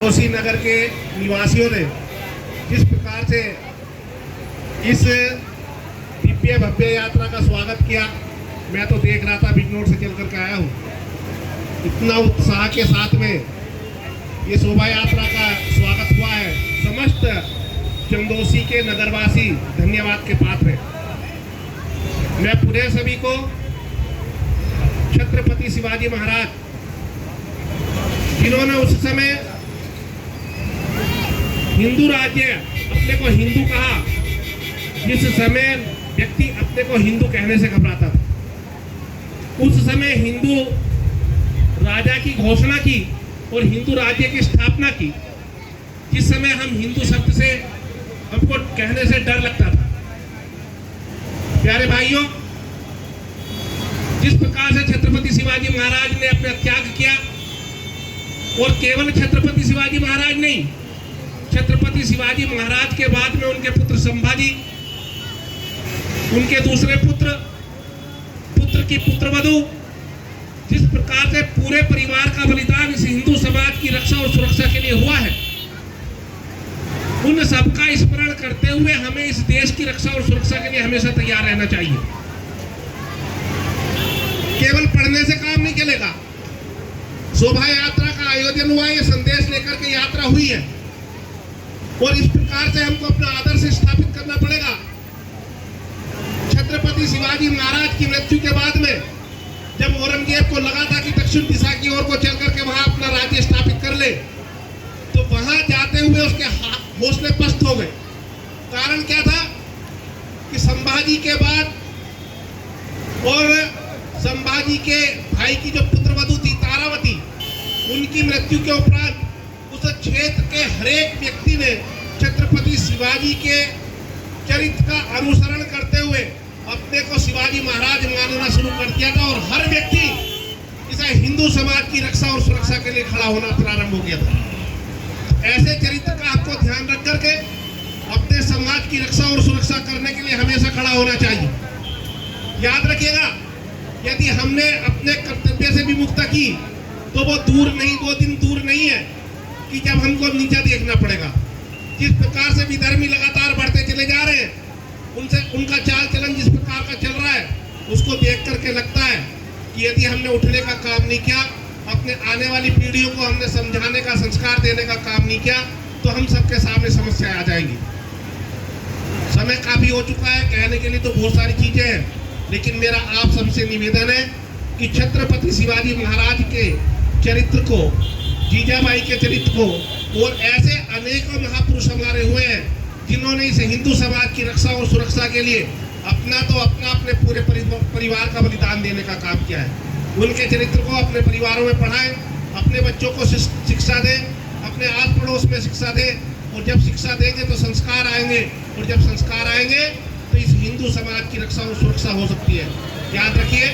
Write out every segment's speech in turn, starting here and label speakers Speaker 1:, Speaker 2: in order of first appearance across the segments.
Speaker 1: चंदौसी नगर के निवासियों ने जिस प्रकार से इस दिव्य भव्य यात्रा का स्वागत किया, मैं तो देख रहा था, बिजनौर से चल करके आया हूँ। इतना उत्साह के साथ में ये शोभा यात्रा का स्वागत हुआ है। समस्त चंदौसी के नगरवासी धन्यवाद के पात्र हैं। मैं पुनः सभी को छत्रपति शिवाजी महाराज, जिन्होंने उस समय हिंदू राज्य, अपने को हिंदू कहा, जिस समय व्यक्ति अपने को हिंदू कहने से घबराता था, उस समय हिंदू राजा की घोषणा की और हिंदू राज्य की स्थापना की। जिस समय हम हिंदू शब्द से हमको कहने से डर लगता था। प्यारे भाइयों, जिस प्रकार से छत्रपति शिवाजी महाराज ने अपना त्याग किया, और केवल छत्रपति शिवाजी महाराज नहीं, छत्रपति शिवाजी महाराज के बाद में उनके पुत्र संभाजी, उनके दूसरे पुत्र की पुत्रवधू, जिस प्रकार से पूरे परिवार का बलिदान इस हिंदू समाज की रक्षा और सुरक्षा के लिए हुआ है, उन सबका स्मरण करते हुए हमें इस देश की रक्षा और सुरक्षा के लिए हमेशा तैयार रहना चाहिए। केवल पढ़ने से काम नहीं चलेगा। शोभा यात्रा का आयोजन हुआ, ये संदेश लेकर के यात्रा हुई है, और इस प्रकार से हमको अपना आदर्श स्थापित करना पड़ेगा। छत्रपति शिवाजी महाराज की मृत्यु के बाद में जब औरंगजेब को लगा था कि दक्षिण दिशा की ओर को चल करके वहां अपना राज्य स्थापित कर ले, तो वहां जाते हुए उसके हौसले पस्त हो गए। कारण क्या था कि संभाजी के बाद और संभाजी के भाई की जो पुत्रवधू थी तारावती, उनकी मृत्यु के उपरांत उस क्षेत्र के हरेक व्यक्ति ने छत्रपति शिवाजी के चरित्र का अनुसरण करते हुए अपने को शिवाजी महाराज मानना शुरू कर दिया था, और हर व्यक्ति इसे हिंदू समाज की रक्षा और सुरक्षा के लिए खड़ा होना प्रारंभ हो गया था। ऐसे चरित्र का आपको ध्यान रख करके अपने समाज की रक्षा और सुरक्षा करने के लिए हमेशा खड़ा होना चाहिए। याद रखिएगा, यदि हमने अपने कर्तव्य से विमुखता की तो वो दिन दूर नहीं है कि जब हमको नीचा देखना पड़ेगा। जिस प्रकार से विधर्मी लगातार बढ़ते चले जा रहे हैं, उनका चाल चलन जिस प्रकार का चल रहा है, उसको देख करके लगता है कि यदि हमने उठने का काम नहीं किया, अपने आने वाली पीढ़ियों को हमने समझाने का, संस्कार देने का काम नहीं किया, तो हम सबके सामने समस्याएं आ जाएंगी। समय काफी हो चुका है, कहने के लिए तो बहुत सारी चीजें हैं, लेकिन मेरा आप सबसे निवेदन है कि छत्रपति शिवाजी महाराज के चरित्र को, जीजाबाई के चरित्र को, और ऐसे अनेकों महापुरुष हमारे हुए हैं जिन्होंने इस हिंदू समाज की रक्षा और सुरक्षा के लिए अपने पूरे परिवार का बलिदान देने का काम किया है। उनके चरित्र को अपने परिवारों में पढ़ाएं, अपने बच्चों को शिक्षा दें, अपने आस पड़ोस में शिक्षा दें, और जब शिक्षा देंगे तो संस्कार आएंगे, और जब संस्कार आएंगे तो इस हिंदू समाज की रक्षा और सुरक्षा हो सकती है। याद रखिए,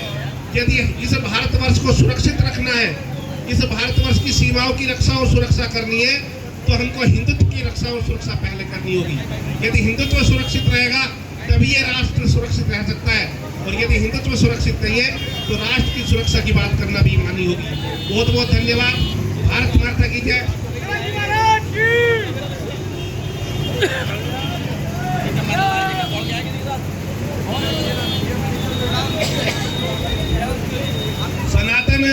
Speaker 1: यदि इस भारतवर्ष को सुरक्षित रखना है, इस भारतवर्ष की सीमाओं की रक्षा और सुरक्षा करनी है, तो हमको हिंदुत्व की रक्षा और सुरक्षा पहले करनी होगी। यदि हिंदुत्व सुरक्षित रहेगा तभी ये राष्ट्र सुरक्षित रह सकता है, और यदि हिंदुत्व सुरक्षित नहीं है तो राष्ट्र की सुरक्षा की बात करना भी मानी होगी। बहुत बहुत धन्यवाद। भारत माता की जय। सनातन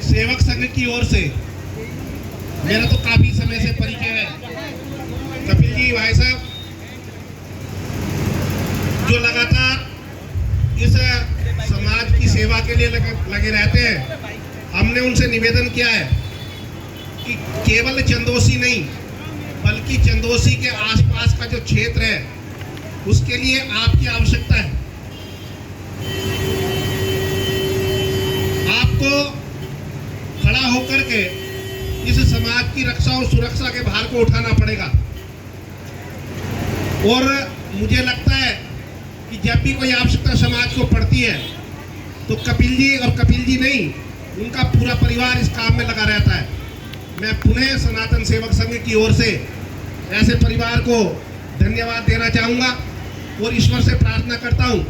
Speaker 1: सेवक संघ की ओर से मेरा तो काफी समय से परिचय है। कपिल जी भाई साहब जो लगातार इस समाज की सेवा के लिए लगे रहते हैं, हमने उनसे निवेदन किया है कि केवल चंदौसी नहीं, बल्कि चंदौसी के आसपास का जो क्षेत्र है, उसके लिए आपकी आवश्यकता है। आपको खड़ा होकर के इस समाज की रक्षा और सुरक्षा के भार को उठाना पड़ेगा। और मुझे लगता है कि जब भी कोई आवश्यकता समाज को पड़ती है, तो कपिल जी और कपिल जी नहीं, उनका पूरा परिवार इस काम में लगा रहता है। मैं पुनः सनातन सेवक संघ की ओर से ऐसे परिवार को धन्यवाद देना चाहूँगा, और ईश्वर से प्रार्थना करता हूँ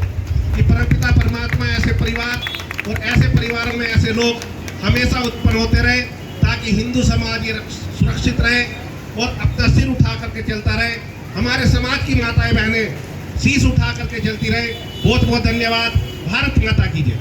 Speaker 1: कि परमपिता परमात्मा ऐसे परिवार और ऐसे परिवारों में ऐसे लोग हमेशा उत्पन्न होते रहे, ताकि हिंदू समाज ये सुरक्षित रहे और अपना सिर उठा करके चलता रहे। हमारे समाज की माताएं बहनें शीश उठा करके चलती रहे। बहुत बहुत धन्यवाद। भारत माता की जय।